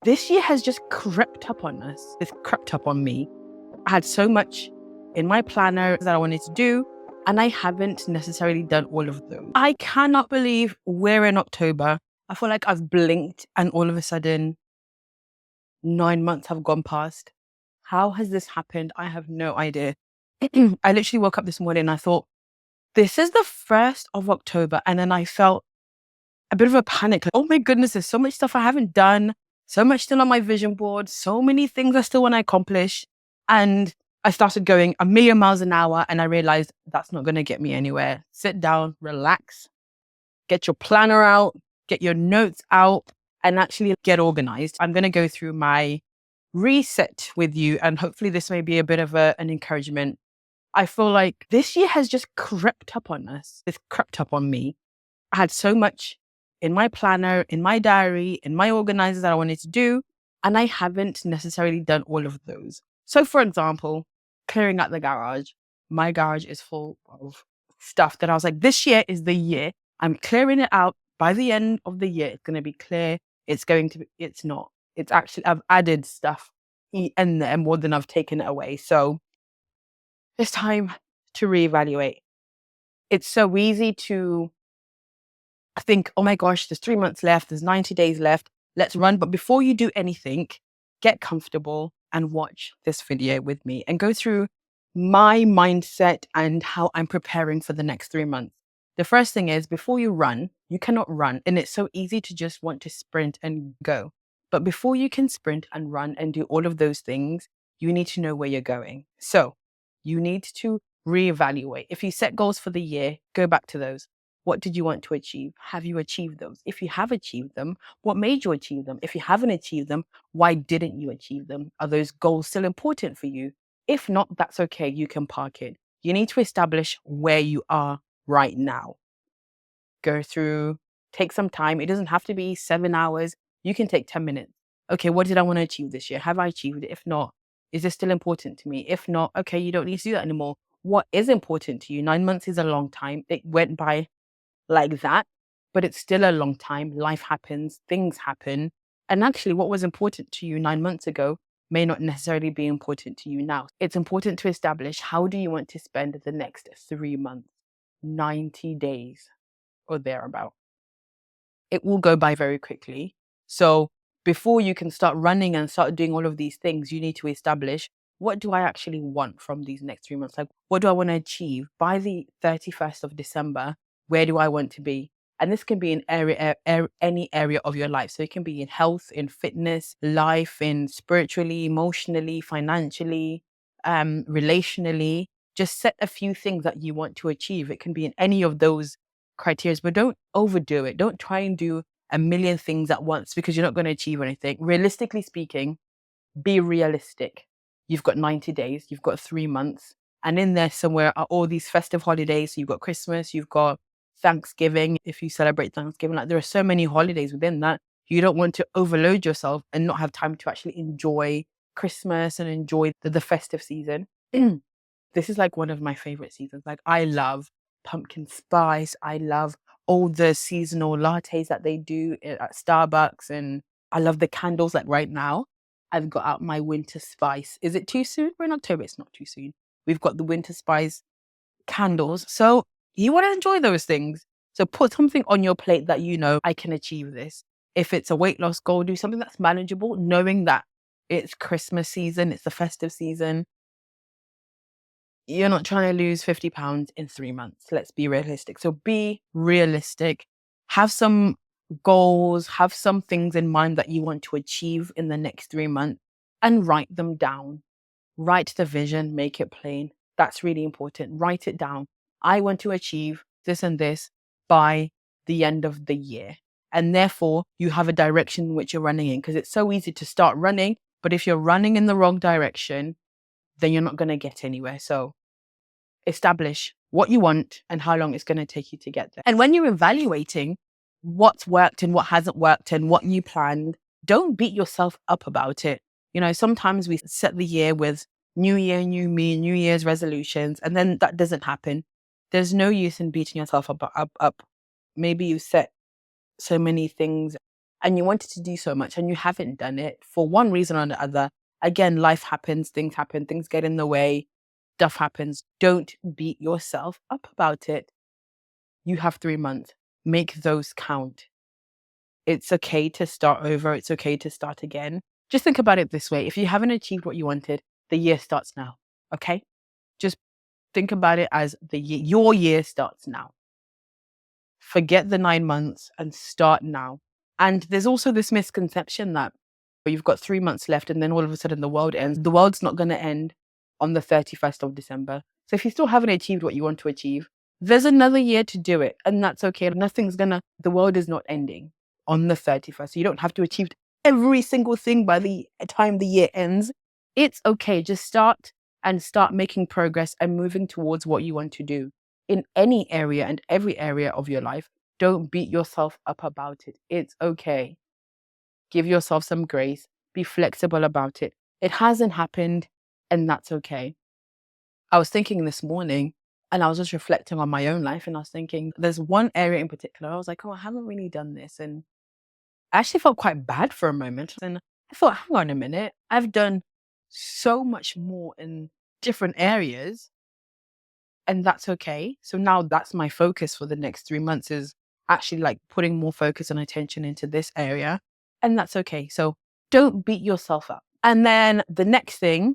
This year has just crept up on us. It's crept up on me. I had so much in my planner that I wanted to do, and I haven't necessarily done all of them. I cannot believe we're in October. I feel like I've blinked and all of a sudden 9 months have gone past. How has this happened? I have no idea. I literally woke up this morning and I thought, this is the 1st of October. And then I felt a bit of a panic. Like, oh my goodness, there's so much stuff I haven't done, so much still on my vision board, so many things I still want to accomplish. And I started going a million miles an hour and I realized that's not going to get me anywhere. Sit down, relax, get your planner out, get your notes out, and actually get organized. I'm going to go through my reset with you, and hopefully this may be a bit of an encouragement. I feel like this year has just crept up on us. It's crept up on me. I had so much in my planner, in my diary, in my organizer that I wanted to do, and I haven't necessarily done all of those. So, for example, clearing out the garage. My garage is full of stuff that I was like, this year is the year. I'm clearing it out. By the end of the year, it's going to be clear. It's not. It's actually, I've added stuff in there more than I've taken it away. So it's time to reevaluate. It's so easy to think, oh my gosh, there's 3 months left, there's 90 days left, let's run. But before you do anything, get comfortable and watch this video with me and go through my mindset and how I'm preparing for the next 3 months. The first thing is, before you run, you cannot run. And it's so easy to just want to sprint and go. But before you can sprint and run and do all of those things, you need to know where you're going. So you need to reevaluate. If you set goals for the year, go back to those. What did you want to achieve? Have you achieved those? If you have achieved them, what made you achieve them? If you haven't achieved them, why didn't you achieve them? Are those goals still important for you? If not, that's okay. You can park it. You need to establish where you are right now. Go through, take some time. It doesn't have to be 7 hours. You can take 10 minutes. Okay, what did I want to achieve this year? Have I achieved it? If not, is this still important to me? If not, okay, you don't need to do that anymore. What is important to you? 9 months is a long time. It went by like that, but it's still a long time. Life happens, things happen. And actually, what was important to you 9 months ago may not necessarily be important to you now. It's important to establish, how do you want to spend the next 3 months, 90 days or thereabout. It will go by very quickly. So before you can start running and start doing all of these things, you need to establish, what do I actually want from these next 3 months? Like, what do I want to achieve by the 31st of December? Where do I want to be? And this can be in any area of your life. So it can be in health, in fitness, life, in spiritually, emotionally, financially, relationally. Just set a few things that you want to achieve. It can be in any of those criteria, but don't overdo it. Don't try and do a million things at once, because you're not going to achieve anything. Realistically speaking, be realistic. You've got 90 days, you've got 3 months, and in there somewhere are all these festive holidays. So you've got Christmas, you've got Thanksgiving, if you celebrate Thanksgiving. Like, there are so many holidays within that. You don't want to overload yourself and not have time to actually enjoy Christmas and enjoy the festive season. This is like one of my favorite seasons. Like, I love pumpkin spice. I love all the seasonal lattes that they do at Starbucks. And I love the candles. Like, right now, I've got out my winter spice. Is it too soon? We're in October. It's not too soon. We've got the winter spice candles. So you want to enjoy those things. So put something on your plate that you know, I can achieve this. If it's a weight loss goal, do something that's manageable, knowing that it's Christmas season, it's the festive season. You're not trying to lose 50 pounds in 3 months. Let's be realistic. So be realistic. Have some goals, have some things in mind that you want to achieve in the next 3 months, and write them down. Write the vision, make it plain. That's really important. Write it down. I want to achieve this and this by the end of the year. And therefore, you have a direction in which you're running in, because it's so easy to start running. But if you're running in the wrong direction, then you're not going to get anywhere. So establish what you want and how long it's going to take you to get there. And when you're evaluating what's worked and what hasn't worked and what you planned, don't beat yourself up about it. You know, sometimes we set the year with new year, new me, New Year's resolutions, and then that doesn't happen. There's no use in beating yourself up. Maybe you set so many things and you wanted to do so much and you haven't done it for one reason or the other. Again, life happens, things get in the way, stuff happens. Don't beat yourself up about it. You have 3 months. Make those count. It's okay to start over. It's okay to start again. Just think about it this way. If you haven't achieved what you wanted, the year starts now. Okay? Just think about it as your year starts now. Forget the 9 months and start now. And there's also this misconception that you've got 3 months left and then all of a sudden the world ends. The world's not going to end on the 31st of December. So if you still haven't achieved what you want to achieve, there's another year to do it. And that's okay. The world is not ending on the 31st. So you don't have to achieve every single thing by the time the year ends. It's okay. Just start making progress and moving towards what you want to do in any area and every area of your life. Don't beat yourself up about it. It's okay. Give yourself some grace. Be flexible about it. It hasn't happened, and that's okay. I was thinking this morning, and I was just reflecting on my own life, and I was thinking, there's one area in particular. I was like, oh, I haven't really done this. And I actually felt quite bad for a moment. And I thought, hang on a minute. I've done so much more in different areas, and that's okay. So now that's my focus for the next 3 months, is actually like putting more focus and attention into this area. And that's okay. So don't beat yourself up. And then the next thing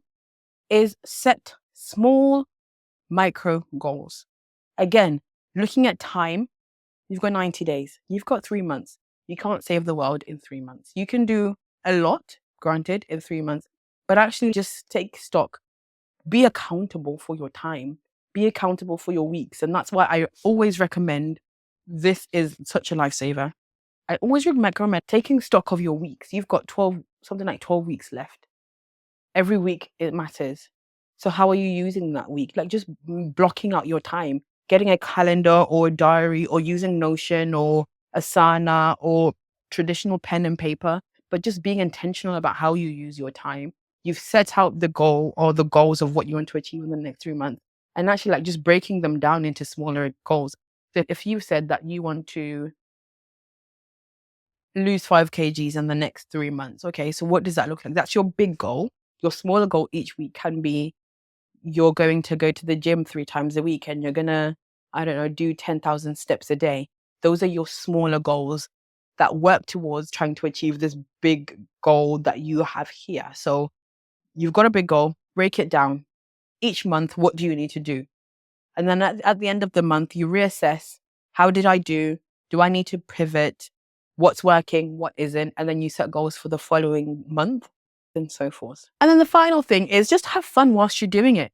is set small micro goals. Again, looking at time, you've got 90 days. You've got 3 months. You can't save the world in 3 months. You can do a lot, granted, in 3 months, but actually just take stock. Be accountable for your time. Be accountable for your weeks. And that's why I always recommend, this is such a lifesaver. I always recommend taking stock of your weeks. You've got something like 12 weeks left. Every week it matters. So how are you using that week? Like just blocking out your time, getting a calendar or a diary, or using Notion or Asana or traditional pen and paper, but just being intentional about how you use your time. You've set out the goal or the goals of what you want to achieve in the next 3 months, and actually like just breaking them down into smaller goals. So if you said that you want to lose 5 kgs in the next 3 months. Okay, so what does that look like? That's your big goal. Your smaller goal each week can be, you're going to go to the gym 3 times a week and you're going to, I don't know, do 10,000 steps a day. Those are your smaller goals that work towards trying to achieve this big goal that you have here. So you've got a big goal, break it down. Each month, what do you need to do? And then at the end of the month, you reassess, how did I do? Do I need to pivot? What's working? What isn't? And then you set goals for the following month and so forth. And then the final thing is just have fun whilst you're doing it.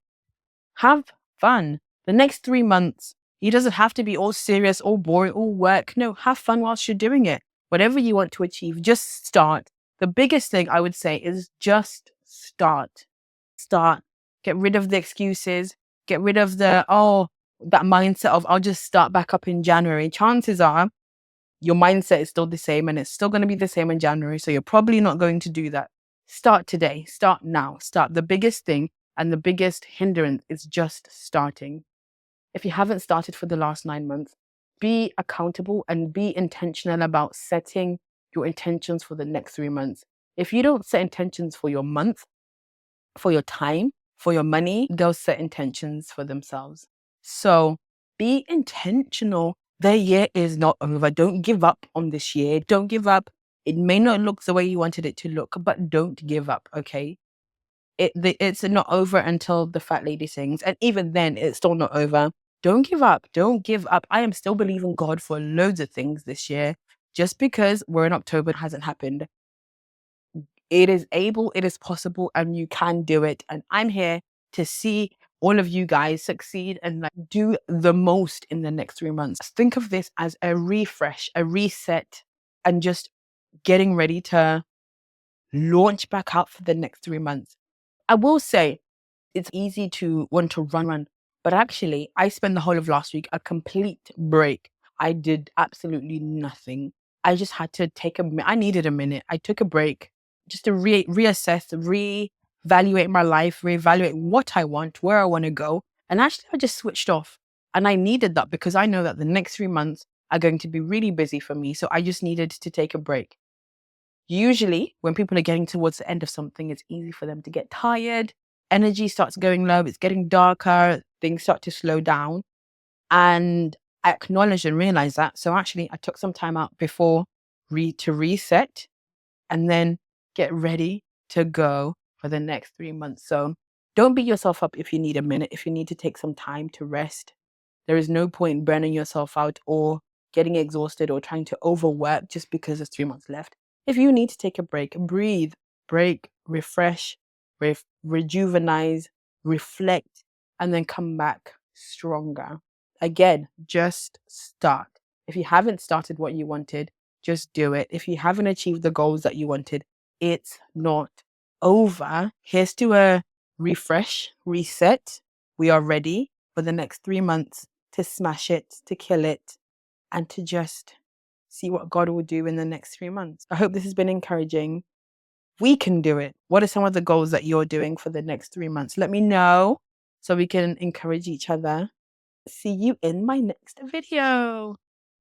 Have fun. The next 3 months, it doesn't have to be all serious, all boring, all work. No, have fun whilst you're doing it. Whatever you want to achieve, just start. The biggest thing I would say is just start. Start. Get rid of the excuses. Get rid of that mindset of, I'll just start back up in January. Chances are your mindset is still the same and it's still going to be the same in January. So you're probably not going to do that. Start today. Start now. Start. The biggest thing and the biggest hindrance is just starting. If you haven't started for the last 9 months, be accountable and be intentional about setting your intentions for the next 3 months. If you don't set intentions for your month, for your time, for your money, they'll set intentions for themselves. So be intentional. The year is not over. Don't give up on this year. Don't give up. It may not look the way you wanted it to look, but don't give up, okay? It's not over until the fat lady sings. And even then, it's still not over. Don't give up. Don't give up. I am still believing God for loads of things this year. Just because we're in October, it hasn't happened. It is able, it is possible, and you can do it. And I'm here to see all of you guys succeed and like do the most in the next 3 months. Think of this as a refresh, a reset, and just getting ready to launch back out for the next 3 months. I will say it's easy to want to run, but actually I spent the whole of last week a complete break. I did absolutely nothing. I just had to I needed a minute. I took a break just to reassess, reevaluate my life, reevaluate what I want, where I want to go. And actually I just switched off. And I needed that because I know that the next 3 months are going to be really busy for me. So I just needed to take a break. Usually, when people are getting towards the end of something, it's easy for them to get tired. Energy starts going low. It's getting darker. Things start to slow down. And I acknowledged and realized that. So actually, I took some time out before to reset and then get ready to go for the next 3 months. So don't beat yourself up if you need a minute, if you need to take some time to rest. There is no point burning yourself out or getting exhausted or trying to overwork just because there's 3 months left. If you need to take a break, breathe, break, refresh, rejuvenate, reflect, and then come back stronger. Again, just start. If you haven't started what you wanted, just do it. If you haven't achieved the goals that you wanted, it's not over. Here's to a refresh, reset. We are ready for the next 3 months to smash it, to kill it, and to just see what God will do in the next 3 months. I hope this has been encouraging. We can do it. What are some of the goals that you're doing for the next 3 months? Let me know so we can encourage each other. See you in my next video.